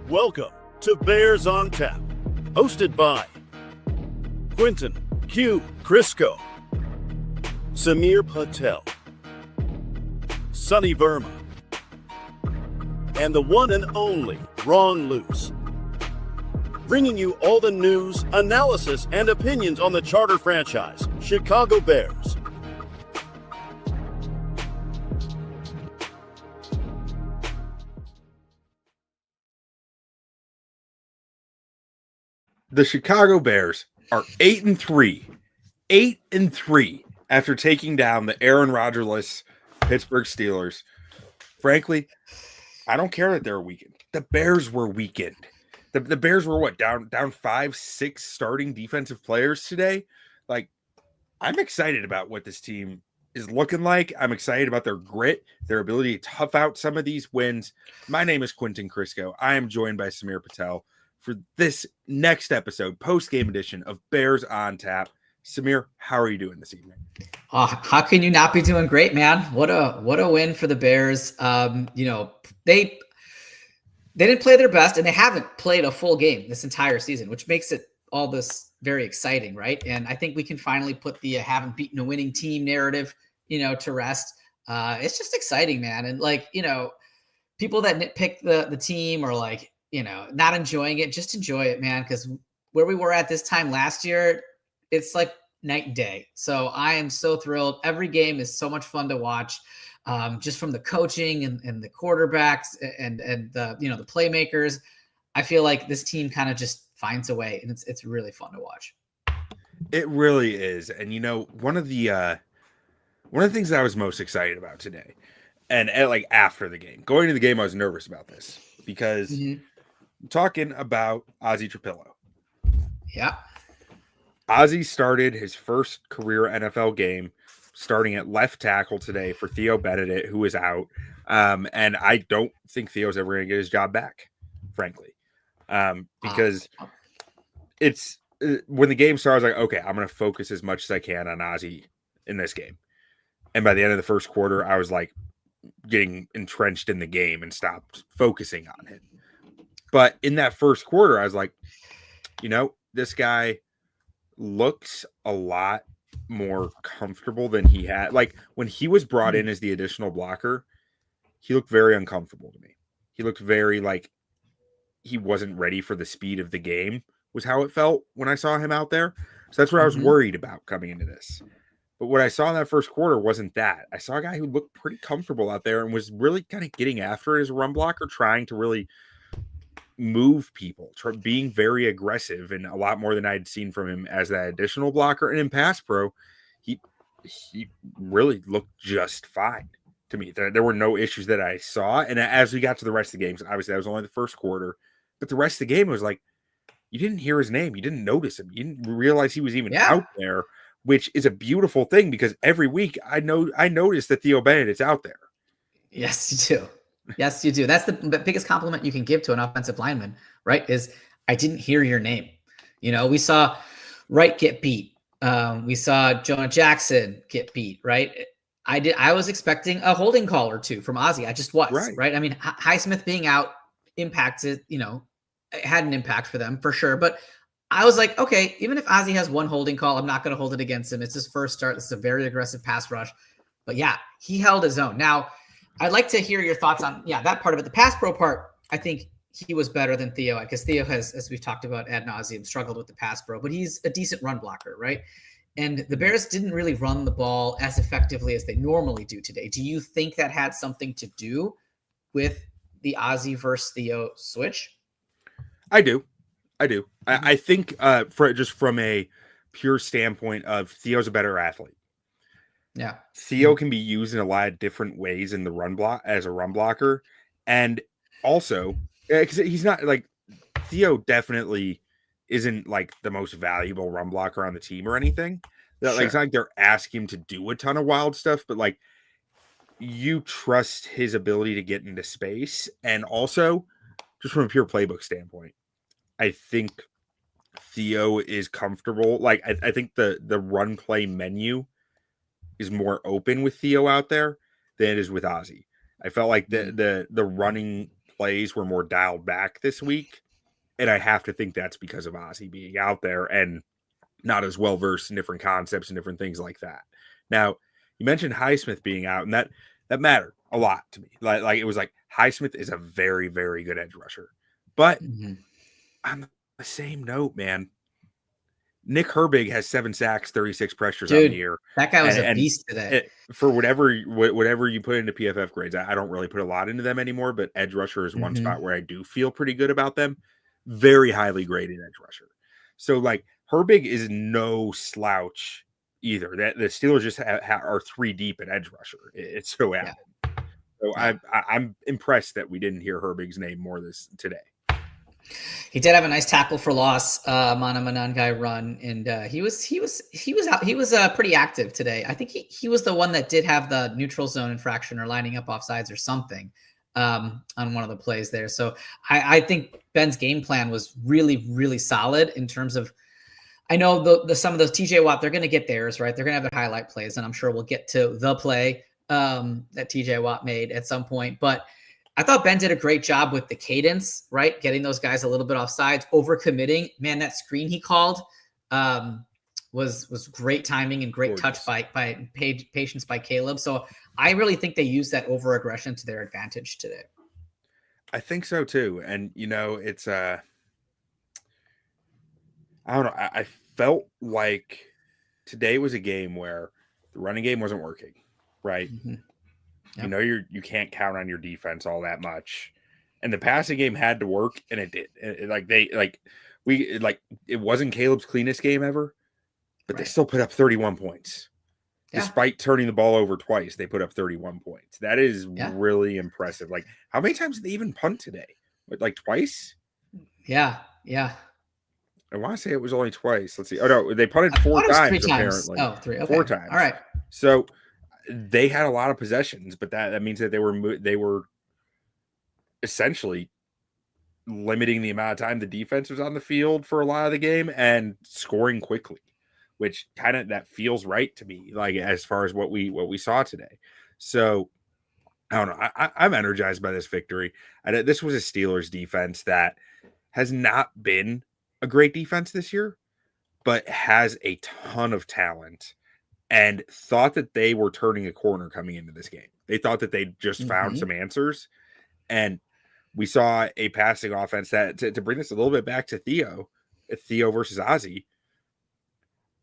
Welcome to Bears on Tap, hosted by Quinten Krzysko, Samir Patel, Sonny Verma, and the one and only Ron Luce. Bringing you all the news, analysis, and opinions on the charter franchise, Chicago Bears. The Chicago Bears are 8-3. 8-3 after taking down the Aaron Rodgers-less Pittsburgh Steelers. Frankly, I don't care that they're weakened. The Bears were weakened. The Bears were down 5-6 starting defensive players today. Like, I'm excited about what this team is looking like. I'm excited about their grit, their ability to tough out some of these wins. My name is Quinten Krzysko. I am joined by Samir Patel for this next episode, post-game edition of Bears on Tap. Samir, how are you doing this evening? How can you not be doing great, man? What a win for the Bears. They didn't play their best, and they haven't played a full game this entire season, which makes it all this very exciting, right? And I think we can finally put the haven't beaten a winning team narrative, to rest. It's just exciting, man. And people that nitpick the team are not enjoying it, just enjoy it, man. Because where we were at this time last year, it's like night and day. So I am so thrilled. Every game is so much fun to watch, just from the coaching and the quarterbacks and the the playmakers. I feel like this team kind of just finds a way, and it's really fun to watch. It really is. And one of the things that I was most excited about today, and after the game, going to the game, I was nervous about this because I'm talking about Ozzie Trapillo. Yeah. Ozzie started his first career NFL game starting at left tackle today for Theo Benedict, who is out. And I don't think Theo's ever going to get his job back, frankly. Because it's when the game started, I was like, okay, I'm going to focus as much as I can on Ozzie in this game. And by the end of the first quarter, I was getting entrenched in the game and stopped focusing on it. But in that first quarter, I was like, this guy looks a lot more comfortable than he had. When he was brought in as the additional blocker, he looked very uncomfortable to me. He looked very he wasn't ready for the speed of the game, was how it felt when I saw him out there. So that's what I was worried about coming into this. But what I saw in that first quarter wasn't that. I saw a guy who looked pretty comfortable out there and was really kind of getting after it as a run blocker, trying to really move people, being very aggressive, and a lot more than I'd seen from him as that additional blocker. And in pass pro, he really looked just fine to me. There were no issues that I saw. And as we got to the rest of the games, obviously that was only the first quarter, but the rest of the game was you didn't hear his name, you didn't notice him, you didn't realize he was even out there, which is a beautiful thing because every week I notice that Theo Benedict's out there. Yes, you do. Yes, you do. That's the biggest compliment you can give to an offensive lineman, right? Is I didn't hear your name. We saw Wright get beat. We saw Jonah Jackson get beat, right? I was expecting a holding call or two from Ozzie. I just was, right? I mean, Highsmith being out impacted, had an impact for them for sure. But I was like, okay, even if Ozzie has one holding call, I'm not going to hold it against him. It's his first start. This is a very aggressive pass rush. But yeah, he held his own. Now, I'd like to hear your thoughts on, that part of it. The pass pro part, I think he was better than Theo, because Theo has, as we've talked about ad nauseum, struggled with the pass pro, but he's a decent run blocker, right? And the Bears didn't really run the ball as effectively as they normally do today. Do you think that had something to do with the Ozzie versus Theo switch? I do. I think from a pure standpoint of Theo's a better athlete. Yeah. Theo can be used in a lot of different ways in the run block as a run blocker. And also, because he's not Theo definitely isn't the most valuable run blocker on the team or anything. That it's not like they're asking him to do a ton of wild stuff, but you trust his ability to get into space. And also, just from a pure playbook standpoint, I think Theo is comfortable. I think the run play menu is more open with Theo out there than it is with Ozzie. I felt like the running plays were more dialed back this week. And I have to think that's because of Ozzy being out there and not as well versed in different concepts and different things like that. Now, you mentioned Highsmith being out, and that mattered a lot to me. Like it was like Highsmith is a very, very good edge rusher. But on the same note, man, Nick Herbig has 7 sacks, 36 pressures on the year. That guy was a beast today. For whatever you put into PFF grades, I don't really put a lot into them anymore, but edge rusher is one spot where I do feel pretty good about them. Very highly graded edge rusher. So like Herbig is no slouch either. That the Steelers just are 3 deep at edge rusher. It's so happened. So I'm impressed that we didn't hear Herbig's name more today. He did have a nice tackle for loss on a Monangai run, and he was out. He was pretty active today. I think he was the one that did have the neutral zone infraction or lining up offsides or something on one of the plays there. So I think Ben's game plan was really, really solid in terms of. I know some of those TJ Watt, they're going to get theirs, right? They're going to have their highlight plays, and I'm sure we'll get to the play that TJ Watt made at some point. But I thought Ben did a great job with the cadence, right? Getting those guys a little bit off sides, overcommitting. Man, that screen he called was great timing and great touch by patience by Caleb. So I really think they used that over aggression to their advantage today. I think so too. And it's I don't know. I felt like today was a game where the running game wasn't working, right? Yep. You can't count on your defense all that much, and the passing game had to work, and it did. It wasn't Caleb's cleanest game ever, but they still put up 31 points. Despite turning the ball over twice, they put up 31 points. That is really impressive. Like, how many times did they even punt today? Like twice? Yeah. I want to say it was only twice. Let's see. Oh no, they punted 4 times apparently. Oh, 3. Okay. 4 times. All right. So they had a lot of possessions, but that means that they were essentially limiting the amount of time the defense was on the field for a lot of the game and scoring quickly, which that feels right to me. Like as far as what we saw today. So I don't know. I'm energized by this victory. This was a Steelers defense that has not been a great defense this year, but has a ton of talent and thought that they were turning a corner coming into this game. They thought that they just found some answers. And we saw a passing offense that to bring this a little bit back to Theo versus Ozzy.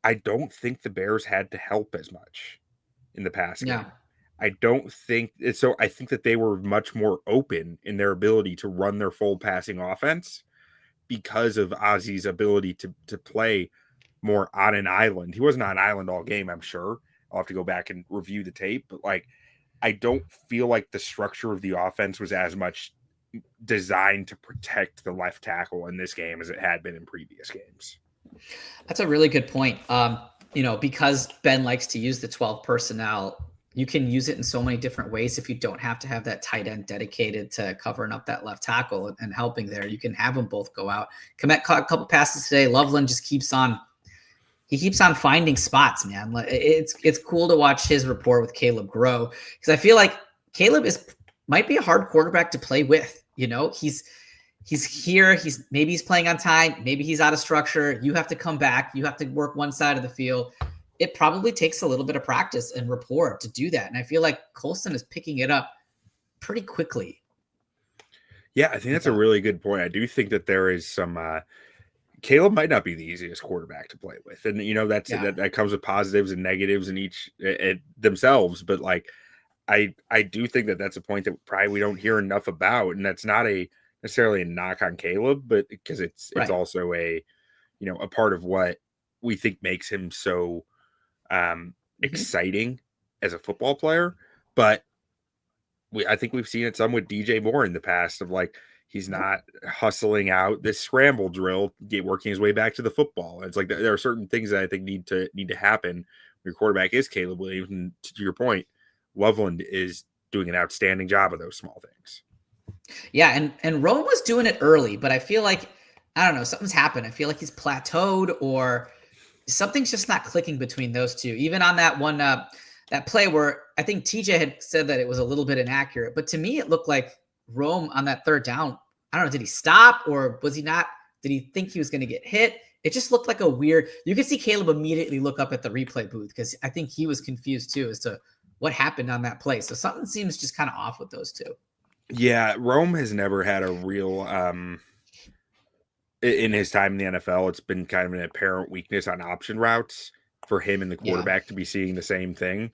I don't think the Bears had to help as much in the passing game. I don't think so. I think that they were much more open in their ability to run their full passing offense because of Ozzy's ability to play more on an island. He wasn't on an island all game, I'm sure. I'll have to go back and review the tape, but I don't feel like the structure of the offense was as much designed to protect the left tackle in this game as it had been in previous games. That's a really good point. Because Ben likes to use the 12 personnel, you can use it in so many different ways. If you don't have to have that tight end dedicated to covering up that left tackle and helping there, you can have them both go out. Komet caught a couple passes today. Loveland just keeps on finding spots, man. It's cool to watch his rapport with Caleb grow, because I feel like Caleb might be a hard quarterback to play with. He's here. Maybe he's playing on time. Maybe he's out of structure. You have to come back. You have to work one side of the field. It probably takes a little bit of practice and rapport to do that. And I feel like Colston is picking it up pretty quickly. Yeah, I think that's a really good point. I do think that there is some Caleb might not be the easiest quarterback to play with. And, that comes with positives and negatives in each themselves. But I do think that that's a point that probably we don't hear enough about. And that's not necessarily a knock on Caleb, but because it's also a part of what we think makes him so exciting as a football player. But I think we've seen it some with DJ Moore in the past of he's not hustling out this scramble drill, working his way back to the football. It's there are certain things that I think need to happen when your quarterback is Caleb Williams. And to your point, Loveland is doing an outstanding job of those small things. Yeah, and Rome was doing it early, but I feel like, I don't know, something's happened. I feel like he's plateaued or something's just not clicking between those two. Even on that one, that play where I think TJ had said that it was a little bit inaccurate, but to me it looked like Rome on that third down, I don't know, did he stop or was he not? Did he think he was going to get hit? It just looked like a weird, you could see Caleb immediately look up at the replay booth because I think he was confused too as to what happened on that play. So something seems just kind of off with those two. Yeah, Rome has never had a real in his time in the NFL, it's been kind of an apparent weakness on option routes for him and the quarterback to be seeing the same thing.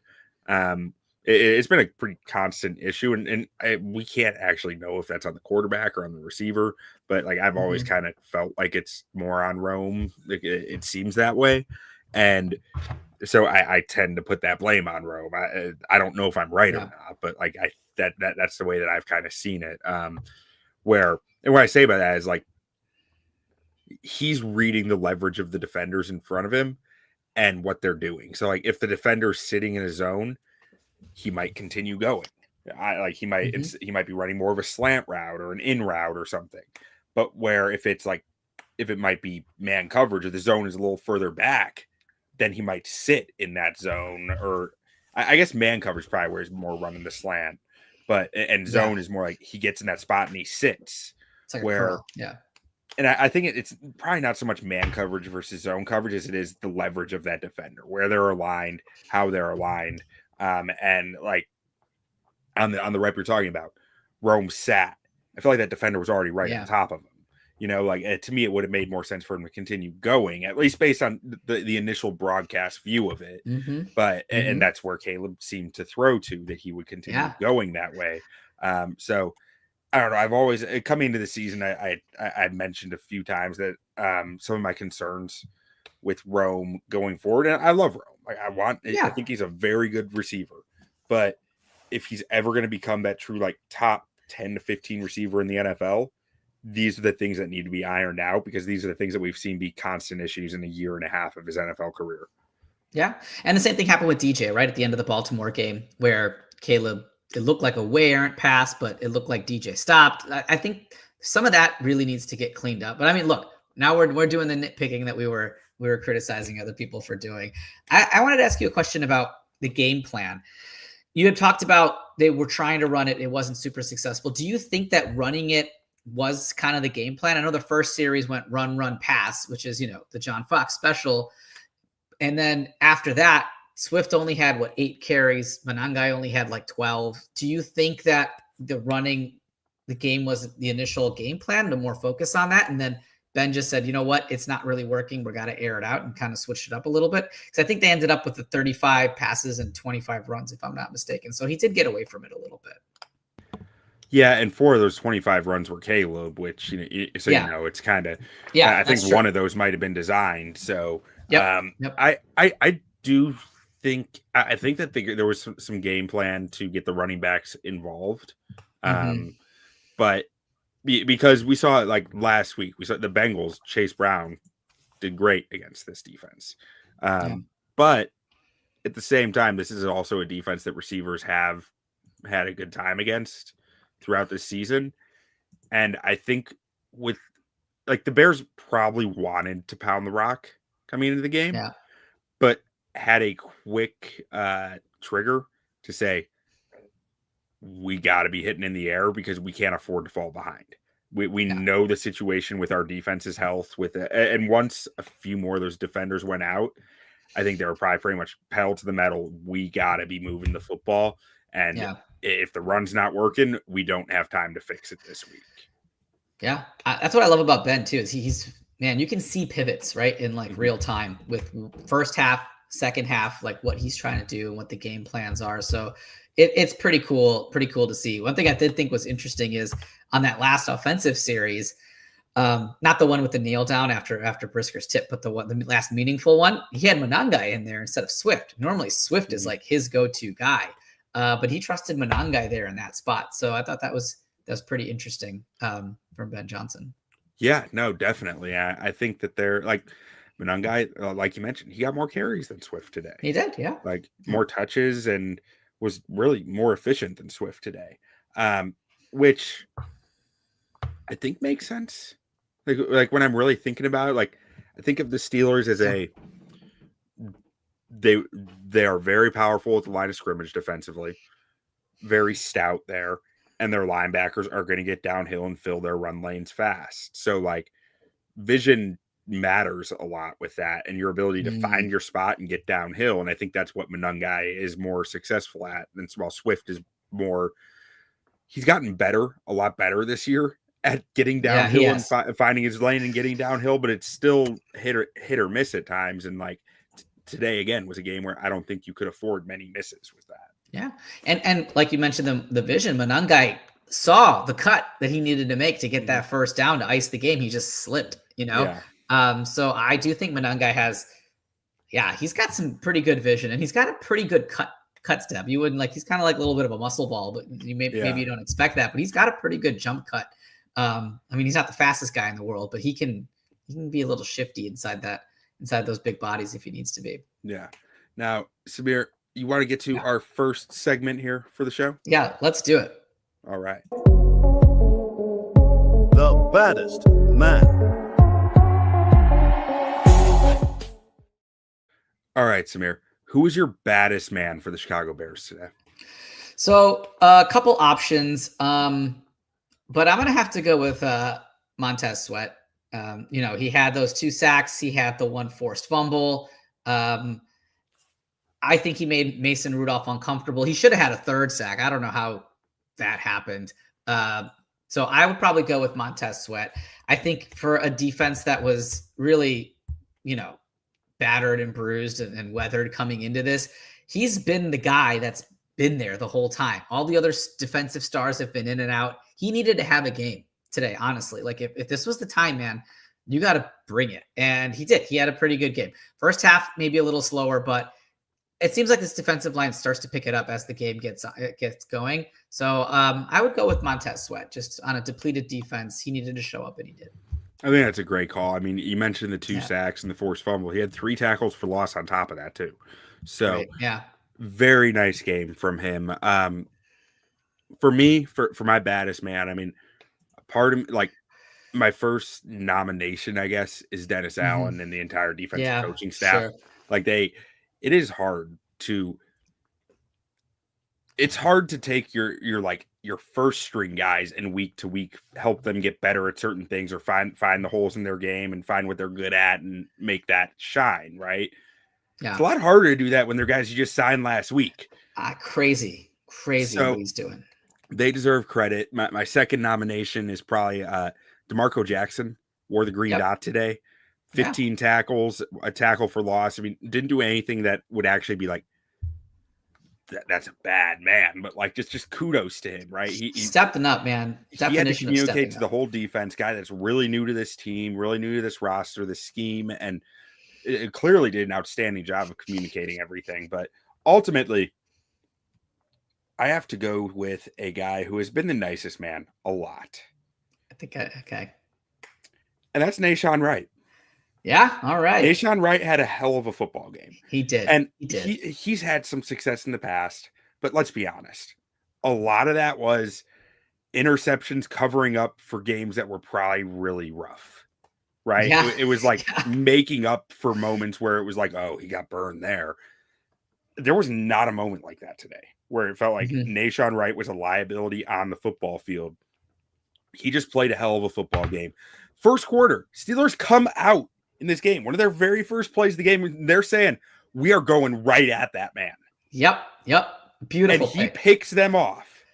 It's been a pretty constant issue, and we can't actually know if that's on the quarterback or on the receiver. But like I've always kind of felt like it's more on Rome. Like it seems that way, and so I tend to put that blame on Rome. I don't know if I'm right or not, but like that's the way that I've kind of seen it. Where and what I say by that is like he's reading the leverage of the defenders in front of him and what they're doing. So like if the defender's sitting in a zone, he might continue going. He might be running more of a slant route or an in route or something. But where if it might be man coverage or the zone is a little further back, then he might sit in that zone. Or I guess man coverage probably where he's more running the slant, but and zone is more like he gets in that spot and he sits. It's like where yeah. And I think it's probably not so much man coverage versus zone coverage as it is the leverage of that defender, where they're aligned, how they're aligned. And like on the rep you're talking about, Rome sat. I feel like that defender was already right on top of him. You know, like to me, it would have made more sense for him to continue going, at least based on the initial broadcast view of it. But and that's where Caleb seemed to throw to, that he would continue going that way. So I don't know. I've always coming into the season, I mentioned a few times that some of my concerns with Rome going forward, and I love Rome. Like I think he's a very good receiver, but if he's ever going to become that true like top 10 to 15 receiver in the NFL, these are the things that need to be ironed out, because these are the things that we've seen be constant issues in a year and a half of his NFL career. Yeah. And the same thing happened with DJ, right? At the end of the Baltimore game where Caleb, it looked like a way errant pass, but it looked like DJ stopped. I think some of that really needs to get cleaned up. But I mean, look, now we're doing the nitpicking that we were criticizing other people for doing. I wanted to ask you a question about the game plan. You had talked about they were trying to run it. It wasn't super successful. Do you think that running it was kind of the game plan? I know the first series went run, pass, which is, the John Fox special. And then after that, Swift only had 8 carries. Monangai only had 12. Do you think that the game was the initial game plan to more focus on that? And then Ben just said, you know what, it's not really working. We're got to air it out and kind of switch it up a little bit. Because I think they ended up with the 35 passes and 25 runs, if I'm not mistaken. So he did get away from it a little bit. Yeah, and 4 of those 25 runs were Caleb, which, it's kind of, I think one of those might have been designed. So I do think, I think that there was some game plan to get the running backs involved. But because we saw it last week, we saw the Bengals, Chase Brown did great against this defense. But at the same time, this is also a defense that receivers have had a good time against throughout the season. And I think with the Bears probably wanted to pound the rock coming into the game, but had a quick trigger to say, we got to be hitting in the air because we can't afford to fall behind. We know the situation with our defense's health with it. And once a few more of those defenders went out, I think they were probably pretty much pedal to the metal. We got to be moving the football. And if the run's not working, we don't have time to fix it this week. Yeah. That's what I love about Ben too, is he's, man, you can see pivots right in real time with first half, second half, what he's trying to do and what the game plans are. So it's pretty cool to see. One thing I did think was interesting is on that last offensive series, not the one with the kneel down after Brisker's tip, but the last meaningful one, he had Monangai in there instead of Swift. Normally Swift is his go-to guy, but he trusted Monangai there in that spot. So I thought that was pretty interesting from Ben Johnson. Yeah, no, definitely. I think that they're Monangai, like you mentioned, he got more carries than Swift today. He did, yeah. More touches and was really more efficient than Swift today, which I think makes sense. When I'm really thinking about it, I think of the Steelers as they are very powerful at the line of scrimmage defensively, very stout there. and their linebackers are going to get downhill and fill their run lanes fast. So like vision matters a lot with that, and your ability to find your spot and get downhill. And I think that's what Monangai is more successful at. And while Swift is more, he's gotten better, a lot better this year at getting downhill and finding his lane and getting downhill, but it's still hit or miss at times. And like today again was a game where I don't think you could afford many misses with that. Yeah. And like you mentioned, the vision, Monangai saw the cut that he needed to make to get that first down to ice the game. He just slipped, you know? Yeah. So I do think Monangai has, he's got some pretty good vision, and he's got a pretty good cut step. You wouldn't he's kind of like a little bit of a muscle ball, but maybe you don't expect that, but he's got a pretty good jump cut. I mean, he's not the fastest guy in the world, but he can be a little shifty inside those big bodies if he needs to be. Yeah. Now, Samir, you want to get to our first segment here for the show? Yeah, let's do it. All right. The baddest man. All right, Samir, who is your baddest man for the Chicago Bears today? So a couple options, but I'm going to have to go with Montez Sweat. He had those 2 sacks. He had the 1 forced fumble. I think he made Mason Rudolph uncomfortable. He should have had a 3rd sack. I don't know how that happened. So I would probably go with Montez Sweat. I think for a defense that was really, battered and bruised and weathered coming into this, he's been the guy that's been there the whole time. All the other defensive stars have been in and out. He needed to have a game today, honestly. Like if this was the time, man, you got to bring it. And he did. He had a pretty good game. First half, maybe a little slower, but it seems like this defensive line starts to pick it up as the game gets going. So I would go with Montez Sweat. Just on a depleted defense, he needed to show up, and he did. I think that's a great call. I mean, you mentioned the 2 sacks and the forced fumble. He had 3 tackles for loss on top of that too. So very nice game from him. For me, for my baddest man, I mean, part of like my first nomination, I guess, is Dennis Allen and the entire defensive coaching staff. Sure. Like it is hard to take your first string guys and week to week help them get better at certain things or find the holes in their game and find what they're good at and make that shine, right? Yeah. It's a lot harder to do that when they're guys you just signed last week. Crazy so, what he's doing. They deserve credit. My second nomination is probably DeMarco Jackson, wore the green dot today. 15 tackles, a tackle for loss. I mean, didn't do anything that would actually be like, that's a bad man, but like just kudos to him, right? He stepping up, man. He had to communicate to the whole defense, guy that's really new to this team, really new to this roster, this scheme, and it clearly did an outstanding job of communicating everything. But ultimately, I have to go with a guy who has been the nicest man a lot. I think okay. And that's Nahshon Wright. Yeah, all right. Nahshon Wright had a hell of a football game. He did. And he did. He's had some success in the past, but let's be honest. A lot of that was interceptions covering up for games that were probably really rough, right? Yeah. It was like making up for moments where it was like, oh, he got burned there. There was not a moment like that today where it felt like Nahshon Wright was a liability on the football field. He just played a hell of a football game. First quarter, Steelers come out in this game. One of their very first plays of the game, they're saying, we are going right at that man. Yep. Beautiful. And he picks them off.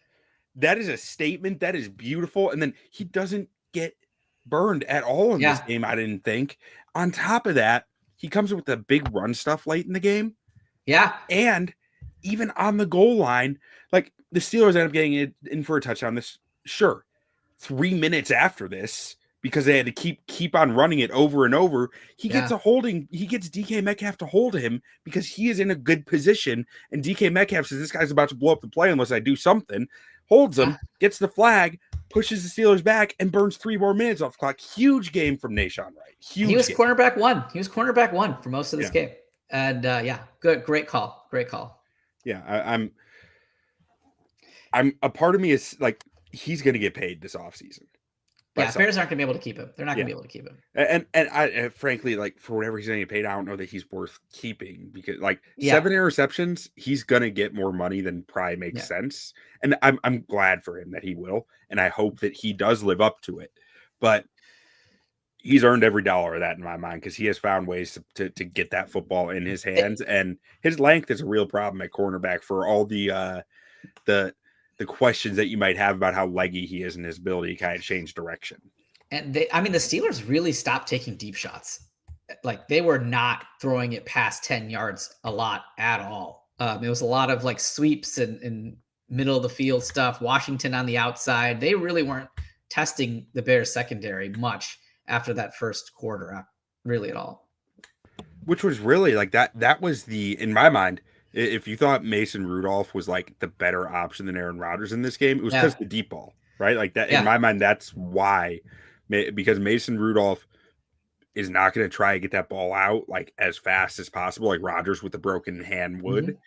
That is a statement. That is beautiful. And then he doesn't get burned at all in this game, I didn't think. On top of that, he comes with the big run stuff late in the game. Yeah. And even on the goal line, like the Steelers end up getting it in for a touchdown. 3 minutes after this, because they had to keep on running it over and over. He gets DK Metcalf to hold him because he is in a good position. And DK Metcalf says, this guy's about to blow up the play unless I do something. Holds him, gets the flag, pushes the Steelers back, and burns 3 more minutes off the clock. Huge game from Nahshon Wright. He was cornerback 1. He was cornerback 1 for most of this game. And good, great call. Yeah, I'm a part of me is like, he's going to get paid this offseason. Yeah, Bears aren't going to be able to keep him. They're not going to be able to keep him. And I frankly, like, for whatever he's getting paid, I don't know that he's worth keeping because, like, Yeah. 7 interceptions, he's gonna get more money than probably makes sense. And I'm glad for him that he will, and I hope that he does live up to it. But he's earned every dollar of that in my mind because he has found ways to get that football in his hands, and his length is a real problem at cornerback for all the questions that you might have about how leggy he is and his ability to kind of change direction. And the Steelers really stopped taking deep shots. Like, they were not throwing it past 10 yards a lot at all. It was a lot of like sweeps and middle of the field stuff. Washington on the outside. They really weren't testing the Bears secondary much after that first quarter, really at all. Which was really like that was in my mind, if you thought Mason Rudolph was like the better option than Aaron Rodgers in this game, it was because the deep ball, right? Like that, in my mind, that's why, because Mason Rudolph is not going to try to get that ball out like as fast as possible, like Rodgers with the broken hand would. Mm-hmm.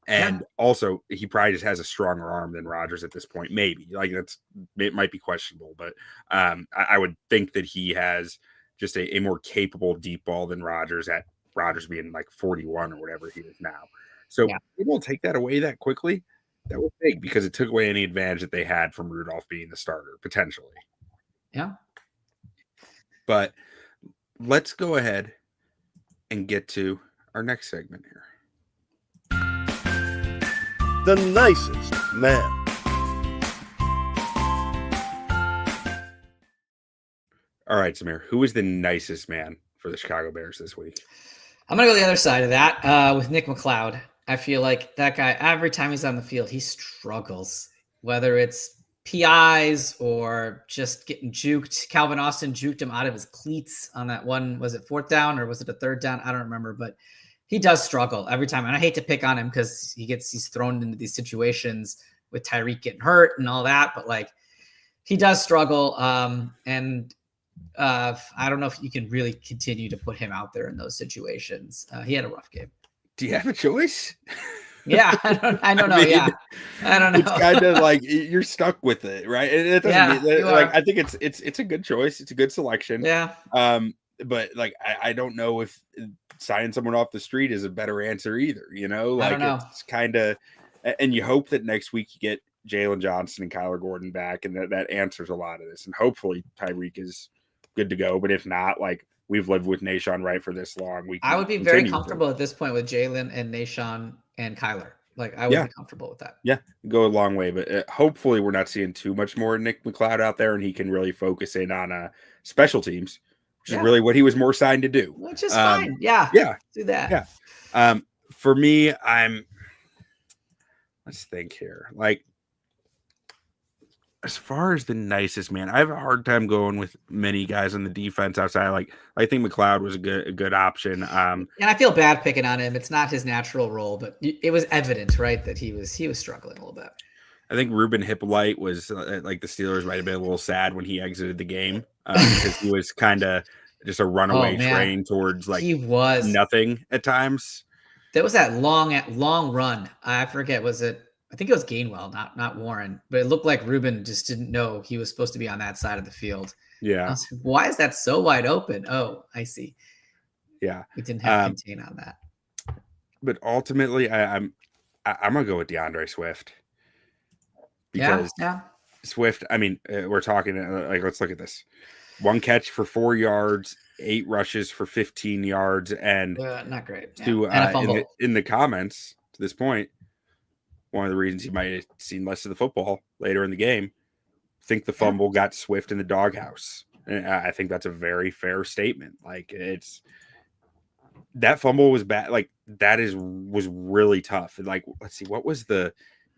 And also he probably just has a stronger arm than Rodgers at this point. Maybe like it might be questionable, but I would think that he has just a more capable deep ball than Rodgers, at Rodgers being like 41 or whatever he is now. So we won't take that away that quickly. That was big because it took away any advantage that they had from Rudolph being the starter potentially. Yeah. But let's go ahead and get to our next segment here. The nicest man. All right, Samir, who is the nicest man for the Chicago Bears this week? I'm going to go the other side of that with Nick McLeod. I feel like that guy, every time he's on the field, he struggles, whether it's PIs or just getting juked. Calvin Austin juked him out of his cleats on that one. Was it 4th down or was it a 3rd down? I don't remember, but he does struggle every time. And I hate to pick on him because he's thrown into these situations with Tyreek getting hurt and all that, but like he does struggle. And I don't know if you can really continue to put him out there in those situations. He had a rough game. Do you have a choice? Yeah, I don't know. I mean, I don't know. It's kind of like you're stuck with it, right? And it doesn't mean, like, I think it's a good choice. It's a good selection. Yeah. But like I don't know if signing someone off the street is a better answer either. You know, like it's kind of, and you hope that next week you get Jalen Johnson and Kyler Gordon back, and that answers a lot of this. And hopefully Tyreek is good to go. But if not, like, we've lived with Nashawn Wright for this long. I would be very comfortable at this point with Jalen and Nashawn and Kyler. Like, I would be comfortable with that. Yeah, go a long way. But hopefully we're not seeing too much more Nick McLeod out there, and he can really focus in on special teams, which is really what he was more signed to do. Which is fine. Yeah. Do that. Yeah. For me, let's think here. Like, as far as the nicest man, I have a hard time going with many guys on the defense outside. Like, I think McLeod was a good option. And I feel bad picking on him. It's not his natural role, but it was evident, right, that he was struggling a little bit. I think Ruben Hippolyte was like the Steelers might have been a little sad when he exited the game because he was kind of just a runaway train towards like he was nothing at times. There was that long run. I forget, I think it was Gainwell, not Warren, but it looked like Ruben just didn't know he was supposed to be on that side of the field. Yeah. I was like, why is that so wide open? Oh, I see. Yeah. We didn't have contain on that. But ultimately, I'm gonna go with DeAndre Swift. Because Swift, I mean, we're talking like, let's look at this. 1 catch for 4 yards, 8 rushes for 15 yards, and not great. To in the comments to this point, one of the reasons he might have seen less of the football later in the game, think the fumble got Swift in the doghouse. And I think that's a very fair statement. Like, that fumble was bad. Like, was really tough. And like, let's see,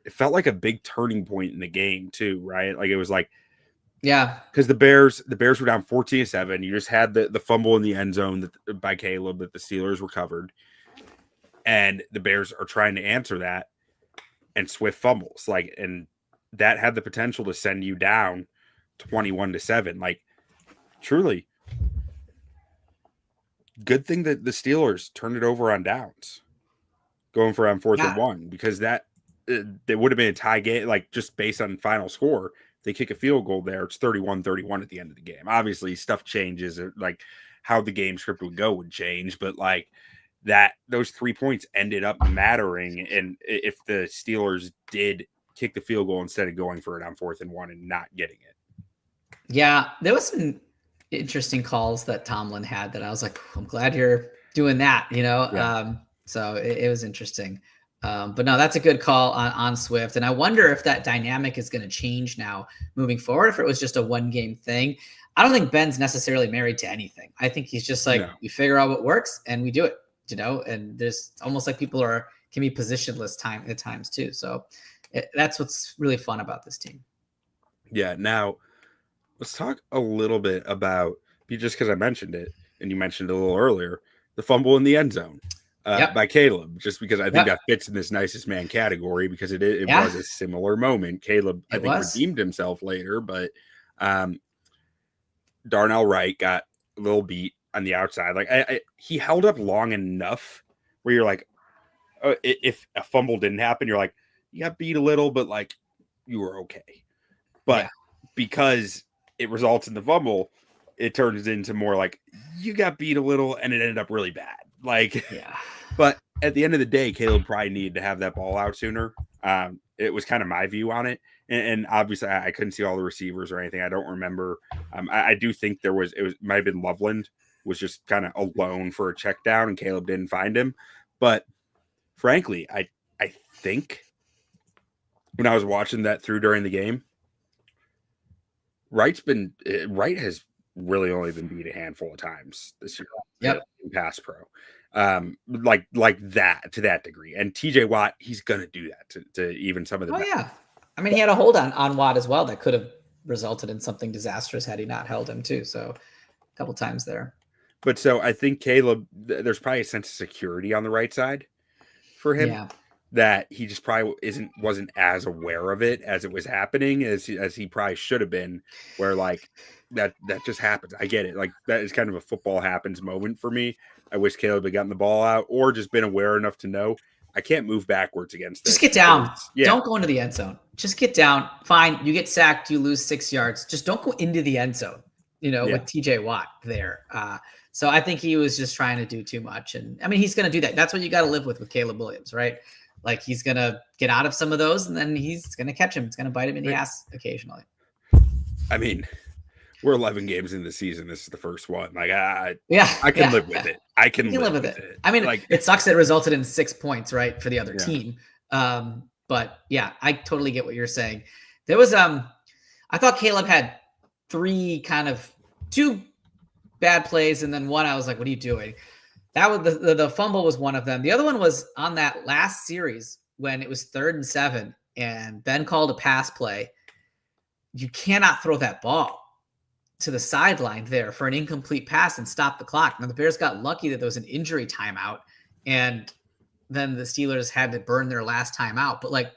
it felt like a big turning point in the game too, right? Like, it was like, because the Bears were down 14-7. You just had the fumble in the end zone by Caleb that the Steelers recovered. And the Bears are trying to answer that. And Swift fumbles, like, and that had the potential to send you down 21-7. Like, truly, good thing that the Steelers turned it over on downs, going for on 4th and 1, because that it would have been a tie game, like, just based on final score. they kick a field goal there. It's 31-31 at the end of the game. Obviously, stuff changes, like how the game script would go would change, but like that, those 3 points ended up mattering. And if the Steelers did kick the field goal instead of going for it on 4th and 1 and not getting it. Yeah, there was some interesting calls that Tomlin had that I was like, I'm glad you're doing that, Yeah. So it was interesting. But no, that's a good call on Swift. And I wonder if that dynamic is going to change now moving forward, if it was just a 1-game thing. I don't think Ben's necessarily married to anything. I think he's just like, we figure out what works and we do it, and there's almost like people can be positionless at times too. So that's what's really fun about this team. Yeah. Now let's talk a little bit about, just because I mentioned it and you mentioned it a little earlier, the fumble in the end zone by Caleb, just because I think that fits in this nicest man category, because it was a similar moment. Caleb, I think, redeemed himself later, but Darnell Wright got a little beat on the outside. Like he held up long enough where you're like, if a fumble didn't happen, you're like, you got beat a little, but like you were okay. But because it results in the fumble, it turns into more like you got beat a little and it ended up really bad. Like, but at the end of the day, Caleb probably needed to have that ball out sooner. It was kind of my view on it. And obviously I couldn't see all the receivers or anything. I don't remember. I do think might have been Loveland was just kind of alone for a check down and Caleb didn't find him. But frankly, I think when I was watching that through during the game, Wright has really only been beat a handful of times this year. In pass pro. Like that, to that degree. And TJ Watt, he's gonna do that to even some of the I mean, he had a hold on Watt as well that could have resulted in something disastrous had he not held him too. So a couple times there. But so I think Caleb, there's probably a sense of security on the right side for him that he just probably wasn't as aware of it as it was happening as he probably should have been, where like that just happens. I get it. Like that is kind of a football happens moment for me. I wish Caleb had gotten the ball out or just been aware enough to know I can't move backwards against this. Just get down. Don't go into the end zone. Just get down. Fine. You get sacked. You lose 6 yards. Just don't go into the end zone, with TJ Watt there. So I think he was just trying to do too much. And I mean, he's going to do that. That's what you got to live with Caleb Williams, right? Like he's going to get out of some of those and then he's going to catch him. It's going to bite him in the ass occasionally. I mean, we're 11 games in the season. This is the first one. Like, I can live with it. I can live with it. I mean, like, it sucks that it resulted in 6 points, right, for the other team. But yeah, I totally get what you're saying. There was, I thought Caleb had 2 bad plays, and then one I was like, what are you doing? That was the fumble was one of them. The other one was on that last series when it was 3rd and 7, and Ben called a pass play. You cannot throw that ball to the sideline there for an incomplete pass and stop the clock. Now the Bears got lucky that there was an injury timeout, and then the Steelers had to burn their last timeout. But like,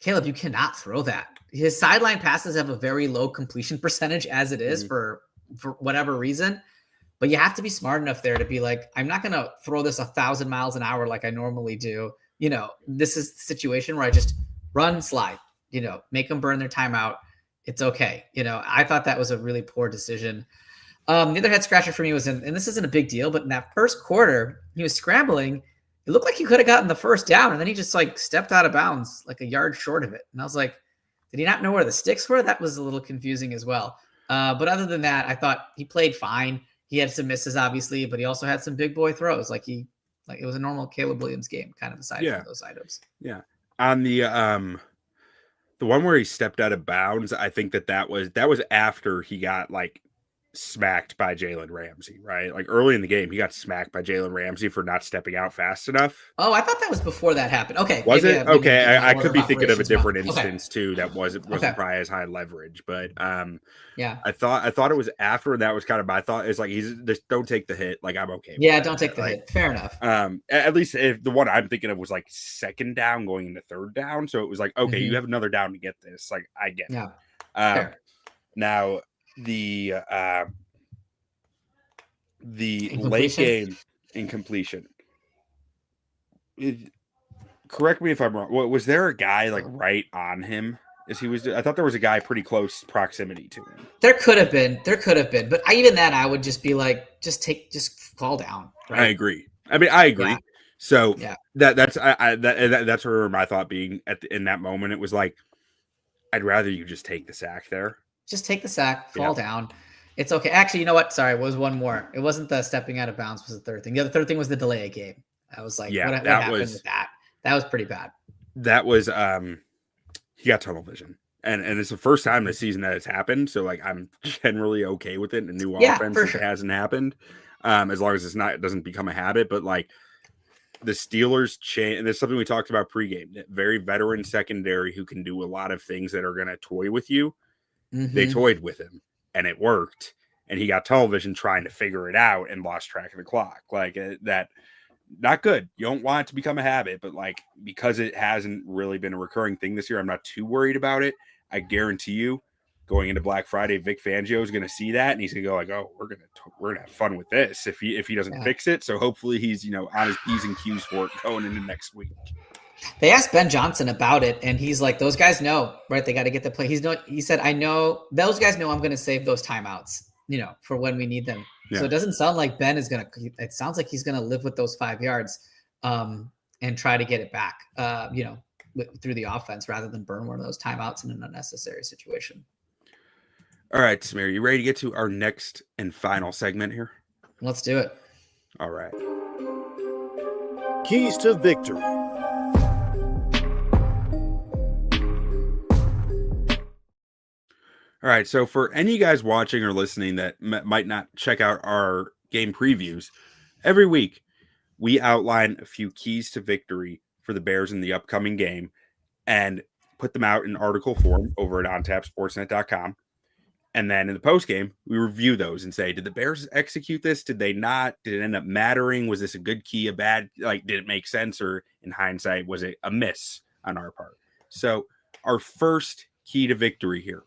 Caleb, you cannot throw that. His sideline passes have a very low completion percentage as it is for whatever reason. But you have to be smart enough there to be like, I'm not going to throw this 1,000 miles an hour like I normally do. This is the situation where I just run, slide, make them burn their timeout. It's okay. I thought that was a really poor decision. The other head scratcher for me was and this isn't a big deal, but in that first quarter, he was scrambling. It looked like he could have gotten the first down, and then he just like stepped out of bounds, like a yard short of it. And I was like, did he not know where the sticks were? That was a little confusing as well. But other than that, I thought he played fine. He had some misses, obviously, but he also had some big boy throws. Like it was a normal Caleb Williams game, kind of aside from those items. Yeah. On the one where he stepped out of bounds, I think that was after he got like smacked by Jalen Ramsey, right? Like early in the game, he got smacked by Jalen Ramsey for not stepping out fast enough. Oh, I thought that was before that happened. Okay. Was it? Okay. I could be thinking of a different instance too. That wasn't probably as high leverage, but I thought it was after, and that was kind of, I thought it's like, just don't take the hit. Like I'm okay. Yeah. Don't take the hit. Fair enough. At least if the one I'm thinking of was like 2nd down going into 3rd down. So it was like, okay, you have another down to get this. Like I get it. Now the late game incompletion. Correct me if I'm wrong. Was there a guy like right on him as he was. I thought there was a guy pretty close proximity to him. There could have been, but even then, I would just be like, just fall down. Right? I agree. I mean, I agree. Yeah. So Yeah. that's where my thought being in that moment. It was like, I'd rather you just take the sack there. Just take the sack, fall down. It's okay. Actually, you know what? Sorry, it was one more. It wasn't the stepping out of bounds was the third thing. The other third thing was the delay of game. I was like, what happened with that? That was pretty bad. That was he got tunnel vision. And it's the first time this season that it's happened. So like I'm generally okay with it in a new offense if it hasn't happened. As long as it doesn't become a habit. But like the Steelers and there's something we talked about pregame, very veteran secondary who can do a lot of things that are gonna toy with you. Mm-hmm. They toyed with him and it worked. And he got tunnel vision trying to figure it out and lost track of the clock. Like that, not good. You don't want it to become a habit, but like because it hasn't really been a recurring thing this year, I'm not too worried about it. I guarantee you, going into Black Friday, Vic Fangio is going to see that and he's going to go like, "Oh, we're gonna have fun with this." If he doesn't fix it, so hopefully he's on his P's and Q's for it going into next week. They asked Ben Johnson about it, and he's like, "Those guys know, right? They got to get the play." He said, "I know those guys know I'm going to save those timeouts, for when we need them." Yeah. So it doesn't sound like Ben is going to. It sounds like he's going to live with those 5 yards, and try to get it back, through the offense rather than burn one of those timeouts in an unnecessary situation. All right, Samir, you ready to get to our next and final segment here? Let's do it. All right. Keys to victory. All right, so for any of you guys watching or listening that might not check out our game previews, every week we outline a few keys to victory for the Bears in the upcoming game and put them out in article form over at ontapsportsnet.com. And then in the post game, we review those and say, did the Bears execute this? Did they not? Did it end up mattering? Was this a good key, a bad? Like, did it make sense? Or in hindsight, was it a miss on our part? So our first key to victory here,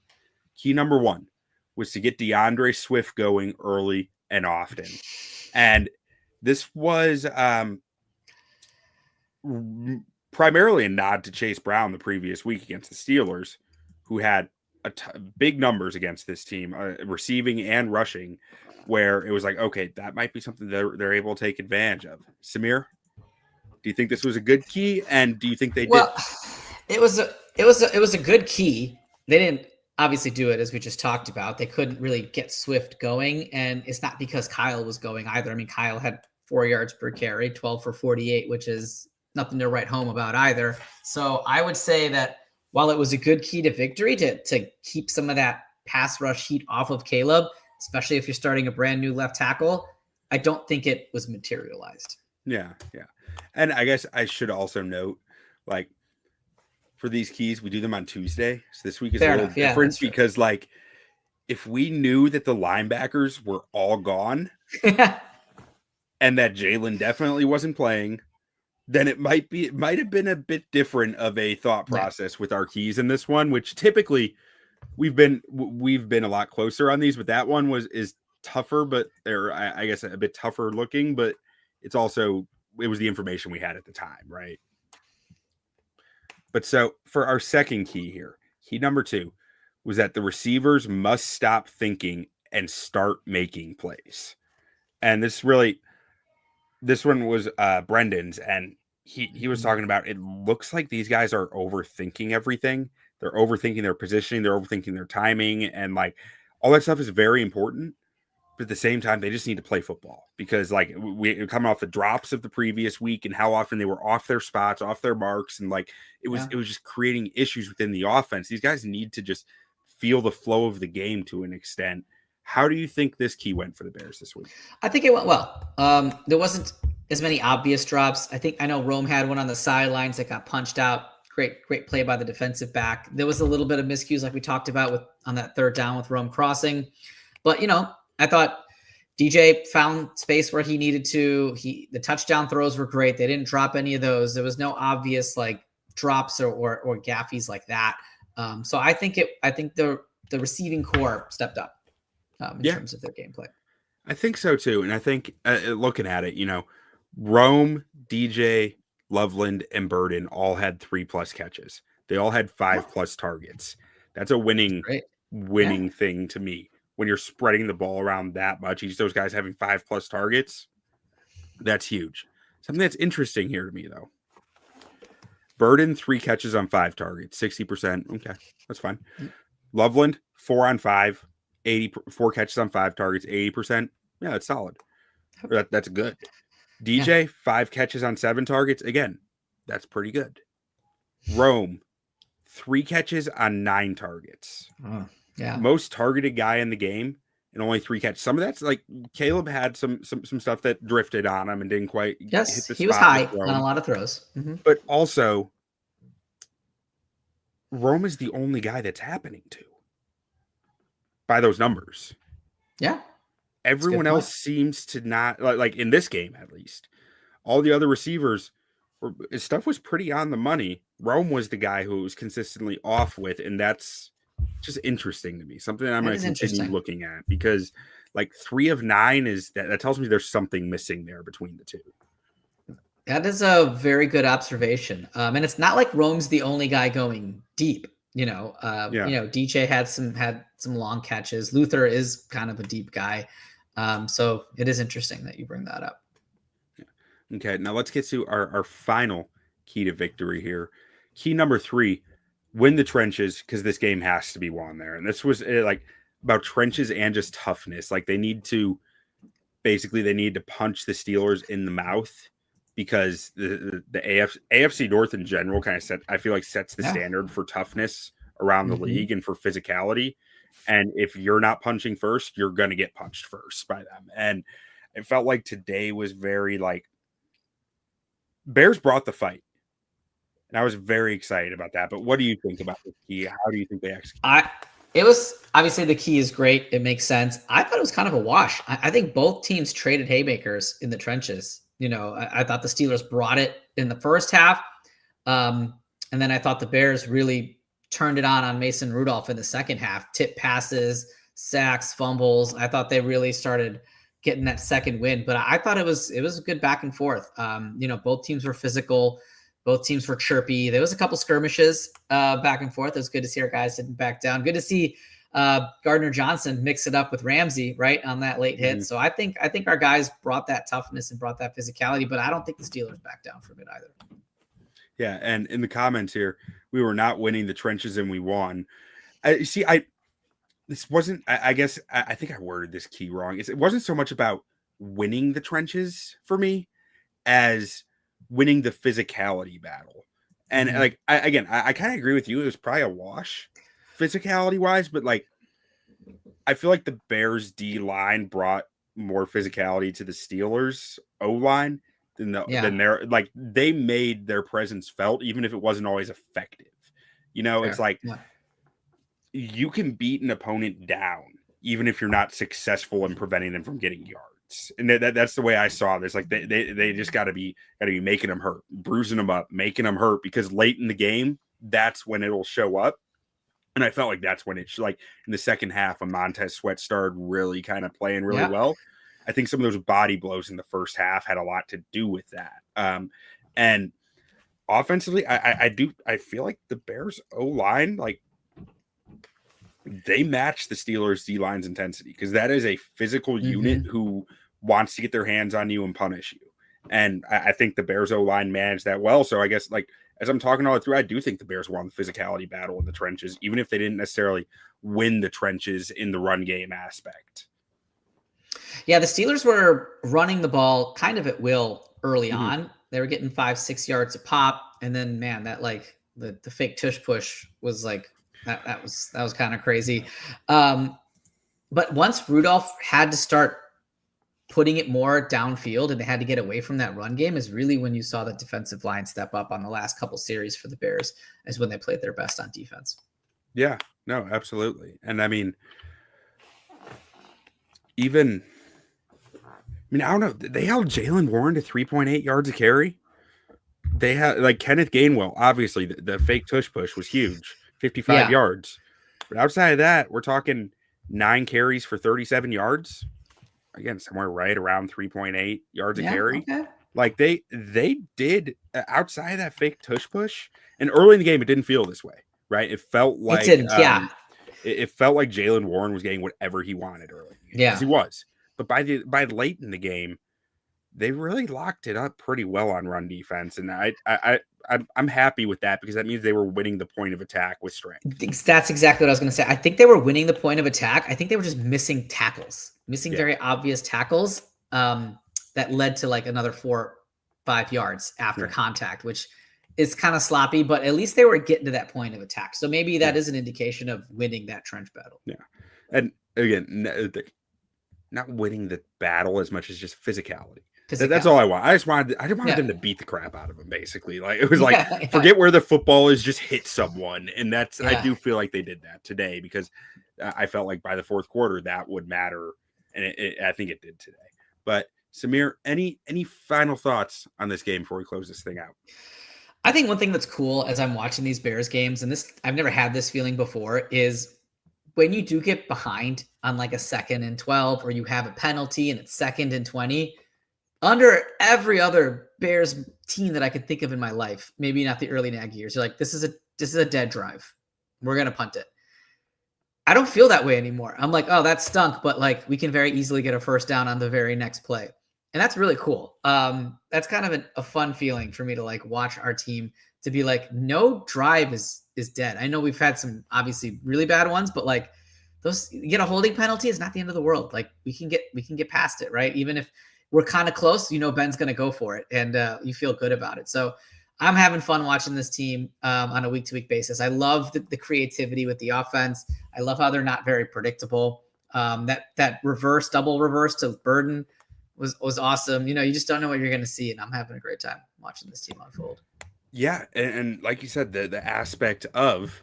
key number one, was to get DeAndre Swift going early and often. And this was primarily a nod to Chase Brown the previous week against the Steelers, who had big numbers against this team, receiving and rushing, where it was like, okay, that might be something they're able to take advantage of. Samir, do you think this was a good key? And do you think they did? It was a good key. They didn't obviously do it as we just talked about. They couldn't really get Swift going, and it's not because Kyle was going either. I mean, Kyle had 4 yards per carry, 12 for 48, which is nothing to write home about either. So I would say that while it was a good key to victory to keep some of that pass rush heat off of Caleb, especially if you're starting a brand new left tackle, I don't think it was materialized. Yeah. And I guess I should also note, like, for these keys, we do them on Tuesday. So this week is a little different because, like, if we knew that the linebackers were all gone and that Jalen definitely wasn't playing, then it might have been a bit different of a thought process with our keys in this one, which typically we've been a lot closer on these, but that one is tougher, but they're, I guess, a bit tougher looking, but it was the information we had at the time, right? But so for our second key here, key number 2 was that the receivers must stop thinking and start making plays. And this one was Brendan's, and he was talking about, it looks like these guys are overthinking everything. They're overthinking their positioning, they're overthinking their timing, and like all that stuff is very important. But at the same time, they just need to play football because, like, we're coming off the drops of the previous week and how often they were off their spots, off their marks, and like it was just creating issues within the offense. These guys need to just feel the flow of the game to an extent. How do you think this key went for the Bears this week? I think it went well. There wasn't as many obvious drops. I know Rome had one on the sidelines that got punched out. Great play by the defensive back. There was a little bit of miscues like we talked about on that third down with Rome crossing. But, I thought DJ found space where he needed to. The touchdown throws were great. They didn't drop any of those. There was no obvious like drops or gaffies like that. So I think the receiving core stepped up in terms of their gameplay. I think so too. And I think looking at it, Rome, DJ, Loveland, and Burden all had 3+ catches. They all had 5+ targets. That's a winning Great. thing to me. When you're spreading the ball around that much, each of those guys having 5+ targets, that's huge. Something that's interesting here to me, though. Burden, 3 catches on 5 targets, 60%. Okay, that's fine. Loveland, 4 on 5, 4 catches on 5 targets, 80%. Yeah, that's solid. That's good. DJ, 5 catches on 7 targets. Again, that's pretty good. Rome, 3 catches on 9 targets. Most targeted guy in the game and only 3 catches. Some of that's like Caleb had some stuff that drifted on him and didn't quite hit the spot. He was high on a lot of throws. Mm-hmm. But also, Rome is the only guy that's happening to by those numbers. Yeah. Everyone else seems to not, like in this game at least. All the other receivers, his stuff was pretty on the money. Rome was the guy who was consistently off with, and that's just interesting to me. Something I'm going to continue looking at, because like 3 of 9 is that tells me there's something missing there between the two. That is a very good observation. And it's not like Rome's the only guy going deep. DJ had some long catches. Luther is kind of a deep guy. So it is interesting that you bring that up. Yeah. Okay, now let's get to our final key to victory here. Key number 3, win the trenches, because this game has to be won there. And this was like about trenches and just toughness. Like they need to punch the Steelers in the mouth, because the AFC North in general sets the standard for toughness around the league and for physicality. And if you're not punching first, you're going to get punched first by them. And it felt like today was very Bears brought the fight. And I was very excited about that. But what do you think about the key? How do you think they execute? It was obviously, the key is great. It makes sense. I thought it was kind of a wash. I think both teams traded haymakers in the trenches. I thought the Steelers brought it in the first half. And then I thought the Bears really turned it on Mason Rudolph in the second half. Tip passes, sacks, fumbles. I thought they really started getting that second win. But I thought it was a good back and forth. Both teams were physical. Both teams were chirpy. There was a couple skirmishes back and forth. It was good to see our guys didn't back down. Good to see Gardner Johnson mix it up with Ramsey right on that late hit. So I think our guys brought that toughness and brought that physicality, but I don't think the Steelers backed down from it either. Yeah, and in the comments here, we were not winning the trenches and we won. I think I worded this key wrong. It wasn't so much about winning the trenches for me as winning the physicality battle. And I kind of agree with you. It was probably a wash physicality wise, but I feel like the Bears D line brought more physicality to the Steelers O line than their, they made their presence felt, even if it wasn't always effective. It's you can beat an opponent down, even if you're not successful in preventing them from getting yards. And that's the way I saw this. They just got to be making them hurt, bruising them up, making them hurt, because late in the game, that's when it'll show up. And I felt like that's when it's in the second half, when Montez Sweat started really kind of playing really well. I think some of those body blows in the first half had a lot to do with that. And offensively, I feel like the Bears O-line, they match the Steelers D-line's intensity, because that is a physical unit who wants to get their hands on you and punish you. And I think the Bears O-line managed that well. So I guess as I'm talking all the through, I do think the Bears won the physicality battle in the trenches, even if they didn't necessarily win the trenches in the run game aspect. Yeah, the Steelers were running the ball kind of at will early on. They were getting 5-6 yards a pop. And then, man, that the fake tush push was that was kind of crazy. But once Rudolph had to start putting it more downfield and they had to get away from that run game, is really when you saw the defensive line step up on the last couple series for the Bears, is when they played their best on defense. Yeah, no, absolutely. And I don't know. They held Jaylen Warren to 3.8 yards a carry. They had Kenneth Gainwell, obviously the fake tush push was huge, 55 yards. But outside of that, we're talking 9 carries for 37 yards. Again, somewhere right around 3.8 yards a carry. Okay. Like they did outside of that fake tush push, and early in the game it didn't feel this way, right? It felt like it felt like Jalen Warren was getting whatever he wanted early, because he was. But by late in the game, they really locked it up pretty well on run defense, and I'm happy with that, because that means they were winning the point of attack with strength. That's exactly what I was going to say. I think they were winning the point of attack. I think they were just missing tackles, very obvious tackles that led to like another 4-5 yards after contact, which is kind of sloppy, but at least they were getting to that point of attack. So maybe that is an indication of winning that trench battle. Yeah. And again, not winning the battle as much as just physicality. That's all I want. I just wanted them to beat the crap out of them, basically. Like it was like, forget where the football is, just hit someone. And that's, I do feel like they did that today, because I felt like by the fourth quarter that would matter. And I think it did today. But Samir, any final thoughts on this game before we close this thing out? I think one thing that's cool as I'm watching these Bears games, and this, I've never had this feeling before, is when you do get behind on like a 2nd and 12, or you have a penalty and it's 2nd and 20, under every other Bears team that I could think of in my life, maybe not the early Nagy years, you're like, this is a dead drive. We're going to punt it. I don't feel that way anymore. I'm like, oh, that stunk, but like we can very easily get a first down on the very next play. And that's really cool. That's kind of a fun feeling for me to like watch our team, to be like, no drive is dead. I know we've had some obviously really bad ones, but like those, you get a holding penalty is not the end of the world. Like we can get past it, right? Even if we're kind of close, Ben's going to go for it, and you feel good about it. So I'm having fun watching this team on a week-to-week basis. I love the creativity with the offense. I love how they're not very predictable. That double reverse to Burden was awesome. You just don't know what you're going to see, and I'm having a great time watching this team unfold. Yeah, and like you said, the aspect of,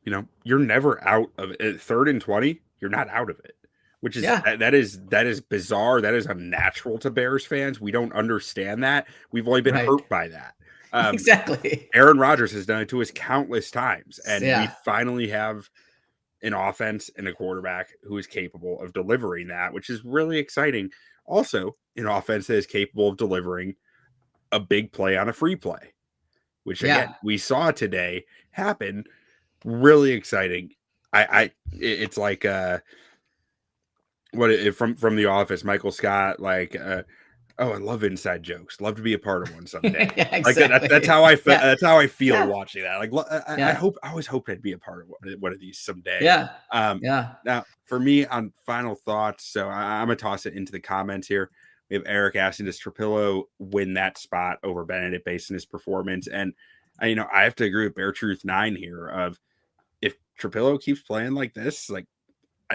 you're never out of it. 3rd and 20, you're not out of it, which is that is bizarre. That is unnatural to Bears fans. We don't understand that. We've only been hurt by that. Exactly. Aaron Rodgers has done it to us countless times, and we finally have an offense and a quarterback who is capable of delivering that, which is really exciting. Also, an offense that is capable of delivering a big play on a free play, which again we saw today happen. Really exciting. It's like from The Office, Michael Scott, like oh, I love inside jokes. Love to be a part of one someday. Exactly. Like that's how I feel. Yeah. That's how I feel watching that. Like I always hope I'd be a part of one of these someday. Yeah. Now for me, on final thoughts, so I'm gonna toss it into the comments here. We have Eric asking, does Trapillo win that spot over Benedict based on his performance? And I have to agree with Bear Truth 9 here. Of if Trapillo keeps playing like this, like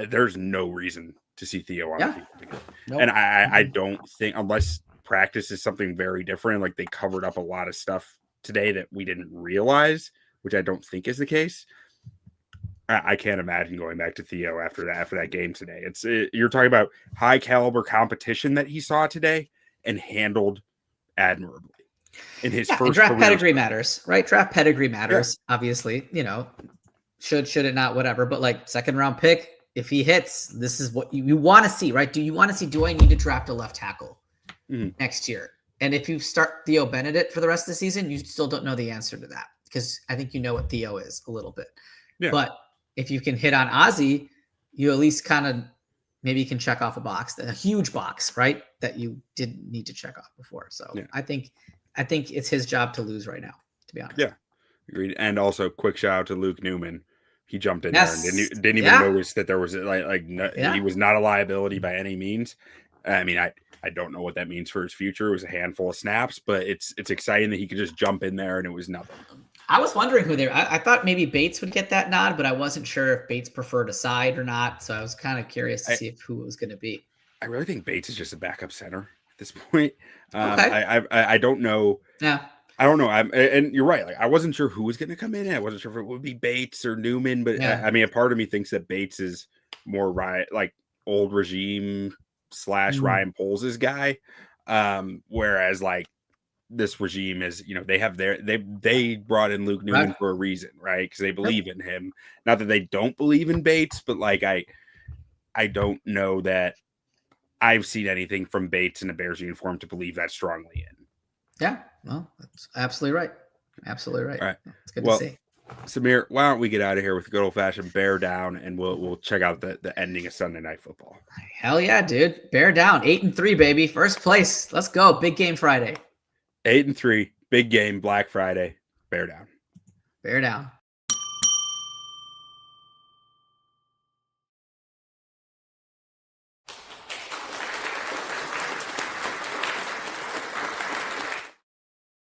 there's no reason to see Theo on the field again. Nope. And I don't think, unless practice is something very different, like they covered up a lot of stuff today that we didn't realize, which I don't think is the case. I can't imagine going back to Theo after that game today. You're talking about high caliber competition that he saw today and handled admirably in his first draft pedigree matters, right? Draft pedigree matters, obviously, should it not, whatever, but like 2nd round pick, if he hits, this is what you want to see, right? Do you want to see, do I need to draft a left tackle next year? And if you start Theo Benedict for the rest of the season, you still don't know the answer to that, because I think you know what Theo is a little bit. Yeah. But if you can hit on Ozzie, you at least kind of maybe can check off a huge box, right? That you didn't need to check off before. So I think it's his job to lose right now, to be honest. Yeah, agreed. And also, quick shout out to Luke Newman. He jumped in there and didn't even notice that there was he was not a liability by any means. I mean, I don't know what that means for his future. It was a handful of snaps, but it's exciting that he could just jump in there and it was nothing. I was wondering who I thought maybe Bates would get that nod, but I wasn't sure if Bates preferred a side or not. So I was kind of curious to see who it was going to be. I really think Bates is just a backup center at this point. I don't know. Yeah. I don't know. And you're right. Like I wasn't sure who was going to come in. I wasn't sure if it would be Bates or Newman, but I mean, a part of me thinks that Bates is more like old regime / Ryan Poles' guy. Whereas like this regime is, they brought in Luke Newman for a reason, right? Because they believe in him. Not that they don't believe in Bates, but like I don't know that I've seen anything from Bates in a Bears uniform to believe that strongly in. Yeah, well, that's absolutely right. Absolutely right. All right. It's good Well, to see. Samir, why don't we get out of here with a good old fashioned bear down, and we'll check out the ending of Sunday Night Football. Hell yeah, dude. Bear down. 8-3, baby. First place. Let's go. Big game Friday. 8-3, big game, Black Friday. Bear down. Bear down.